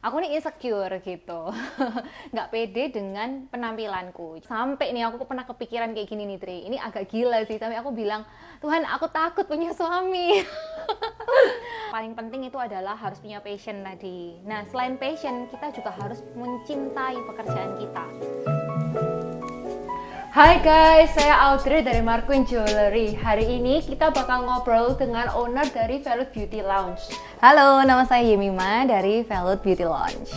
aku nih insecure gitu. Nggak pede dengan penampilanku. Sampai nih aku pernah kepikiran kayak gini nih Tri, ini agak gila sih, sampai aku bilang, Tuhan aku takut punya suami. Paling penting itu adalah harus punya passion tadi. Nah selain passion, kita juga harus mencintai pekerjaan kita. Hai guys, saya Audrey dari Marquin Jewelry. Hari ini kita bakal ngobrol dengan owner dari Velut Beauty Lounge. Halo, nama saya Yemima dari Velut Beauty Lounge.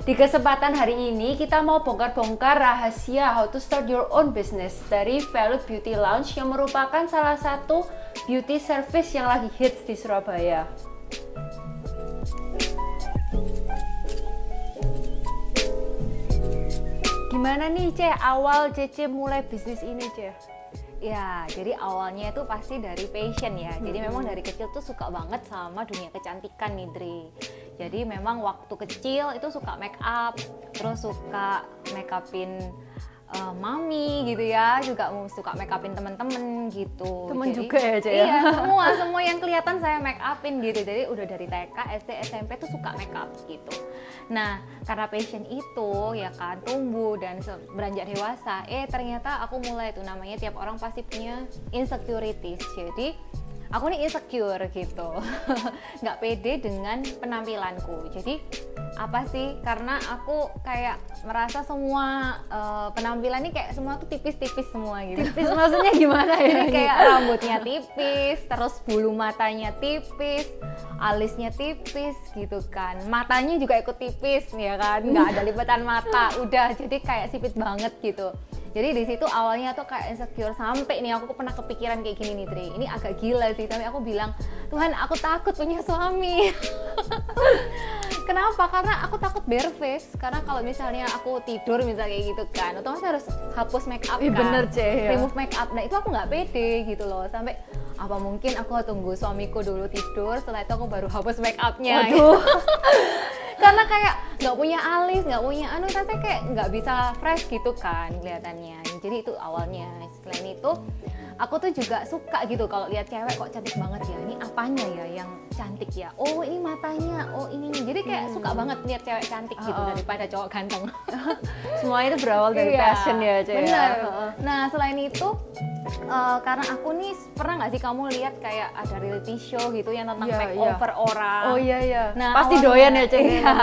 Di kesempatan hari ini kita mau bongkar-bongkar rahasia how to start your own business dari Velut Beauty Lounge yang merupakan salah satu beauty service yang lagi hits di Surabaya. Gimana nih Ce, awal Cece mulai bisnis ini Ce? Ya, jadi awalnya itu pasti dari passion ya. Jadi memang dari kecil tuh suka banget sama dunia kecantikan nih Dri. Jadi memang waktu kecil itu suka make up, terus suka make upin mami gitu ya, juga suka make upin temen-temen gitu. Temen jadi, juga ya Ce ya? Iya, semua yang kelihatan saya make upin gitu. Jadi udah dari TK, SD, SMP tuh suka make up gitu. Nah, karena passion itu ya kan tumbuh dan beranjak dewasa, ternyata aku mulai tuh, namanya tiap orang pasti punya insecurities. Jadi aku nih insecure gitu. Nggak pede dengan penampilanku. Jadi apa sih, karena aku kayak merasa semua penampilan ini kayak semua tuh tipis-tipis semua gitu. Tipis maksudnya gimana ya? Jadi kayak rambutnya tipis, terus bulu matanya tipis, alisnya tipis gitu kan, matanya juga ikut tipis ya kan, nggak ada lipatan mata, udah jadi kayak sipit banget gitu. Jadi di situ awalnya tuh kayak insecure, sampai nih aku pernah kepikiran kayak gini nih Tri, ini agak gila sih, tapi aku bilang, Tuhan aku takut punya suami. Kenapa? Karena aku takut bare face. Karena kalau misalnya aku tidur misalnya kayak gitu kan, otomatis harus hapus make up kan. Bener Ce ya. Remove make up. Nah itu aku nggak pede gitu loh. Sampai apa mungkin aku tunggu suamiku dulu tidur, setelah itu aku baru hapus make upnya. Waduh. Karena kayak nggak punya alis, nggak punya rasanya kayak nggak bisa fresh gitu kan kelihatannya. Jadi itu awalnya. Selain itu aku tuh juga suka gitu kalau lihat cewek kok cantik banget ya, ini apanya ya yang cantik ya, oh ini matanya, oh ini, jadi kayak suka banget lihat cewek cantik gitu daripada cowok ganteng. Semua itu berawal dari passion ya Ce bener. ya? Nah selain itu karena aku nih, pernah nggak sih kamu lihat kayak ada reality show gitu yang tentang Iya, makeover orang? Oh iya. Nah, Pasti awalnya- doyan ya Ce. Iya.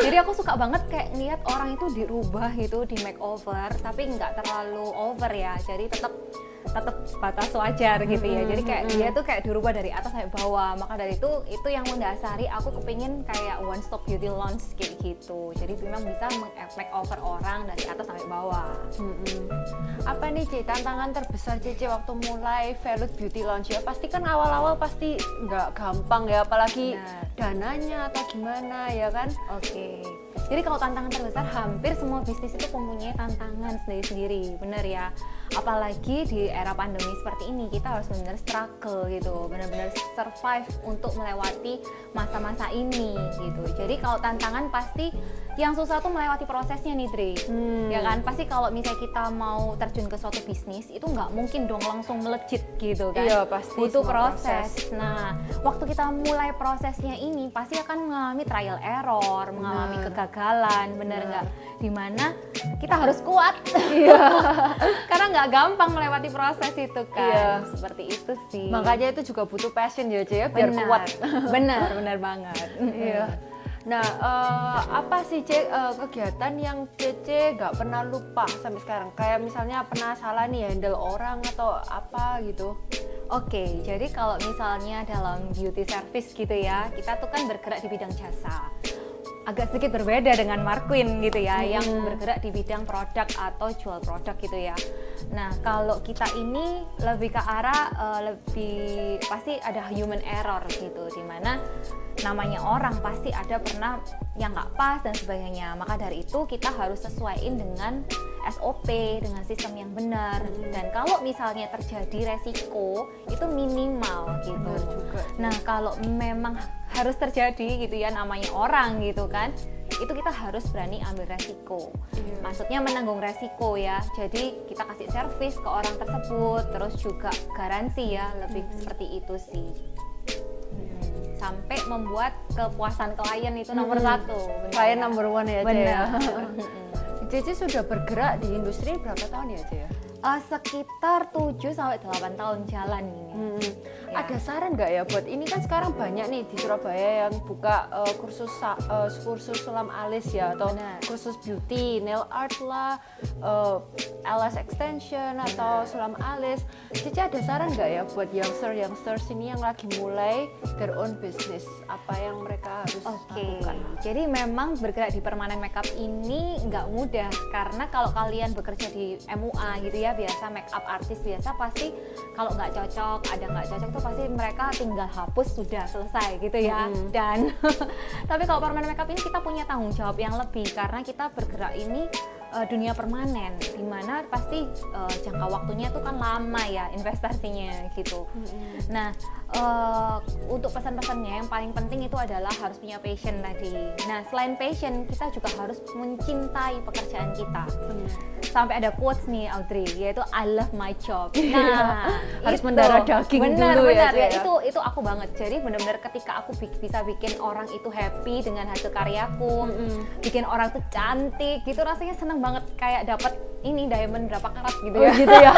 Jadi aku suka banget kayak ngeliat orang itu dirubah gitu, di makeover, tapi nggak terlalu over ya. Jadi tetap batas wajar gitu ya. Jadi kayak dia tuh kayak dirubah dari atas sampai bawah. Maka dari itu yang mendasari aku kepingin kayak one stop beauty lounge kayak gitu. Jadi memang bisa makeover orang dari atas sampai bawah. Apa nih Ce, tantangan terbesar Cece waktu mulai Velut Beauty Lounge ya? Pasti kan awal-awal pasti nggak gampang ya, apalagi Benar. dananya atau gimana ya kan? Oke. Jadi kalau tantangan terbesar, hampir semua bisnis itu mempunyai tantangan sendiri-sendiri, bener ya. Apalagi di era pandemi seperti ini, kita harus benar struggle gitu, benar-benar survive untuk melewati masa-masa ini gitu. Jadi kalau tantangan pasti yang susah tuh melewati prosesnya nih Dre, ya kan? Pasti kalau misalnya kita mau terjun ke suatu bisnis, itu nggak mungkin dong langsung melejit gitu kan. Iya, pasti butuh semua proses. Nah, waktu kita mulai prosesnya ini pasti akan mengalami trial error, mengalami kegagalan, bener nggak? Dimana kita harus kuat. Karena nggak gampang melewati proses itu kan. Iya. Seperti itu sih. Makanya itu juga butuh passion ya Ce ya, biar Benar. kuat. bener banget. Iya. Nah, apa sih Ce kegiatan yang Cece nggak pernah lupa sampai sekarang? Kayak misalnya pernah salah nih handle orang atau apa gitu? Oke, jadi kalau misalnya dalam beauty service gitu ya, kita tuh kan bergerak di bidang jasa. Agak sedikit berbeda dengan Marquin gitu ya, yang bergerak di bidang produk atau jual produk gitu ya. Nah, kalau kita ini lebih ke arah lebih pasti ada human error gitu, dimana namanya orang pasti ada pernah yang nggak pas dan sebagainya. Maka dari itu kita harus sesuaiin dengan SOP, dengan sistem yang benar. Dan kalau misalnya terjadi resiko itu minimal gitu. Benar juga. Nah kalau memang harus terjadi gitu ya, namanya orang gitu kan, itu kita harus berani ambil resiko. Maksudnya menanggung resiko ya. Jadi kita kasih servis ke orang tersebut, terus juga garansi ya, lebih seperti itu sih. sampai membuat kepuasan klien itu nomor satu. Benar Klien ya? number one ya, Ce, Benar. ya. Cece sudah bergerak di industri berapa tahun ya, Ce ya? Sekitar 7 sampai 8 tahun jalan ini. Ya. Ada saran nggak ya buat ini kan sekarang banyak nih di Surabaya yang buka kursus sulam alis ya, atau Benar. kursus beauty, nail art lah, LS extension atau sulam alis. Cici ada saran nggak ya buat youngsters ini yang lagi mulai their own business, apa yang mereka harus Oke, lakukan? jadi memang bergerak di permanen makeup ini nggak mudah karena kalau kalian bekerja di MUA gitu ya, biasa makeup artist biasa pasti kalau nggak cocok, ada nggak cocok tuh pasti mereka tinggal hapus sudah selesai gitu ya. Dan tapi kalau permanen makeup ini kita punya tanggung jawab yang lebih karena kita bergerak ini dunia permanen, dimana pasti jangka waktunya tuh kan lama ya investasinya gitu. Nah untuk pesan-pesannya yang paling penting itu adalah harus punya passion tadi. Nah selain passion kita juga harus mencintai pekerjaan kita. Sampai ada quotes nih Audrey, yaitu I love my job. Nah Harus itu, mendarah daging benar, dulu ya, benar, Ce, ya? itu aku banget. Jadi benar-benar ketika aku bisa bikin orang itu happy dengan hasil karyaku, bikin orang tuh cantik gitu, rasanya seneng banget, kayak dapat ini diamond berapa karat gitu ya. Gitu ya.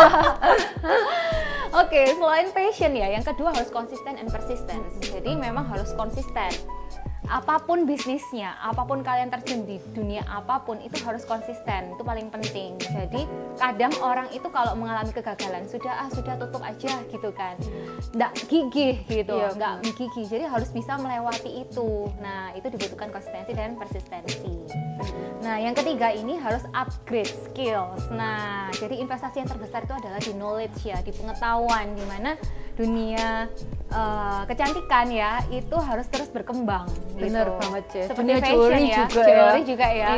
Oke, selain passion ya, yang kedua harus konsisten and persistence. Jadi memang harus konsisten. Apapun bisnisnya, apapun kalian terjun di dunia apapun itu harus konsisten, itu paling penting. Jadi kadang orang itu kalau mengalami kegagalan sudah tutup aja gitu kan, nggak gigih gitu, Iya, nggak gigih. Jadi harus bisa melewati itu. Nah itu dibutuhkan konsistensi dan persistensi. Nah yang ketiga ini harus upgrade skills. Nah jadi investasi yang terbesar itu adalah di knowledge ya, di pengetahuan, di mana dunia kecantikan ya itu harus terus berkembang. Bener gitu. banget, Ce. Seperti Dunia fashion jewelry ya, juga jewelry ya. juga ya.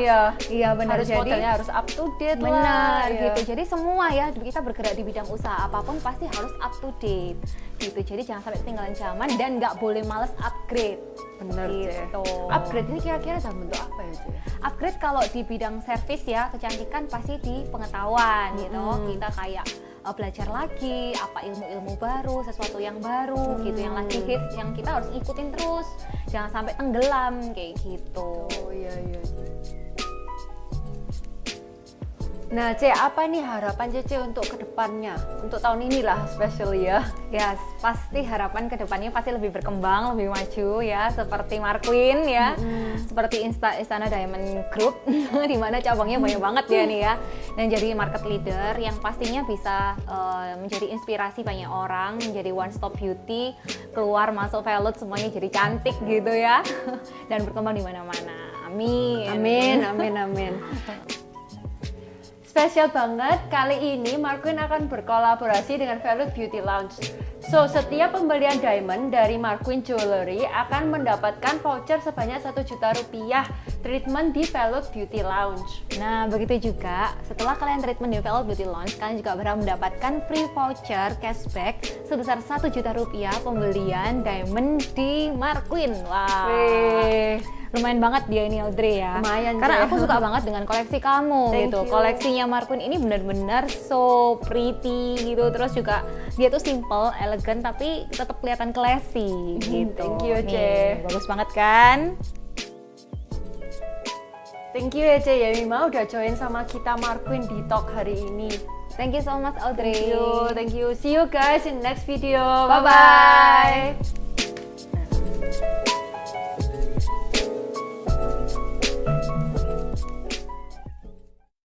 Iya benar. Harus Jadi modelnya harus up to date lah. benar ya. gitu. Jadi semua ya kita bergerak di bidang usaha apapun pasti harus up to date gitu. Jadi jangan sampai ketinggalan zaman dan nggak boleh males upgrade. Bener, Ce. Gitu. Upgrade ini kira-kira dalam bentuk apa ya, Ce? Upgrade kalau di bidang servis ya kecantikan pasti di pengetahuan gitu. Kita kayak belajar lagi apa ilmu-ilmu baru, sesuatu yang baru gitu, yang lagi hits, yang kita harus ikutin terus, jangan sampai tenggelam kayak gitu. Oh iya. Nah, Ce, apa nih harapan Cece untuk kedepannya? Untuk tahun inilah especially ya. Ya, pasti harapan kedepannya pasti lebih berkembang, lebih maju ya, seperti Marqueen ya, seperti Istana Diamond Group, di mana cabangnya banyak banget ya nih ya, dan jadi market leader yang pastinya bisa menjadi inspirasi banyak orang, menjadi one stop beauty, keluar masuk Velut semuanya jadi cantik gitu ya, dan berkembang di mana-mana. Amin. Amin. Spesial banget, kali ini Marqueen akan berkolaborasi dengan Velut Beauty Lounge. So, setiap pembelian diamond dari Marqueen Jewelry akan mendapatkan voucher sebanyak Rp1 juta treatment di Velut Beauty Lounge. Nah, begitu juga setelah kalian treatment di Velut Beauty Lounge, kalian juga berhak mendapatkan free voucher cashback sebesar Rp1 juta pembelian diamond di Marqueen. Wah. Wih. Lumayan banget dia ini Audrey ya. Lumayan, karena Ce. aku suka banget dengan koleksi kamu Thank gitu. you. Koleksinya Marqueen ini benar-benar so pretty gitu. Terus juga dia tuh simple, elegan tapi tetap kelihatan classy gitu. Thank you, Ce. Nih, bagus banget kan? Thank you ya, Ce Yemima udah join sama kita Marqueen di Talk hari ini. Thank you so much Audrey. Thank you. See you guys in next video. Bye-bye. Bye-bye.